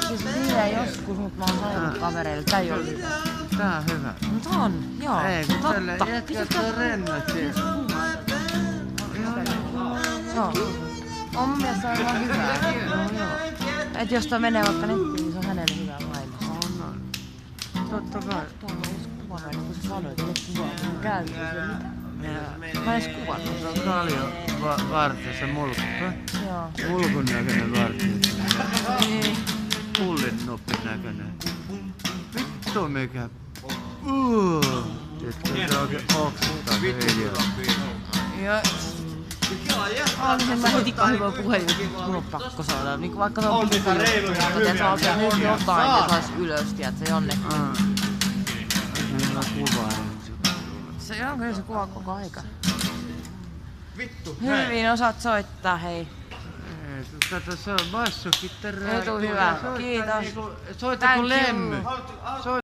Siis vielä joskus, mutta mä oon sanonut kavereille, tää ei oo hyvä. Tää on hyvä. Mut on, joo. Ei, kun tällä totta. jätkät on rennot siellä. Joo. On mun mielestä aivan hyvää. No, joo. Et jos tää menee vaikka nettiin, niin se on hänelle hyvää mainos. On. Totta kai. Tuolla on edes kuvannut, kun sä sanoit, että kuvaa, kun käytiin siellä mitään. Mä en edes kuvannut. Se on kaljo vartiossa mulkku. Joo. Mulkun näköinen vartio. Niin. Pullin nuppin näköinen. Vittu mikä. Tiedätkö, se oikein oksuttaa se video. Joo. Olisin mä heti kahvaa puheenjohtaja, mun on pakko saada. Niin vaikka se on pikku juttu, että saa oikein nyt jotain ja sais ylös, tiedätkö, jonnekin. Meillä on kuva. Se on kyllä se kuva koko aika. Vittu, Hyvin osaat soittaa, hei. Kato, se on bassokitarra. Etu hyvä, kiitos. Soita kuin Thank you. Lemmy.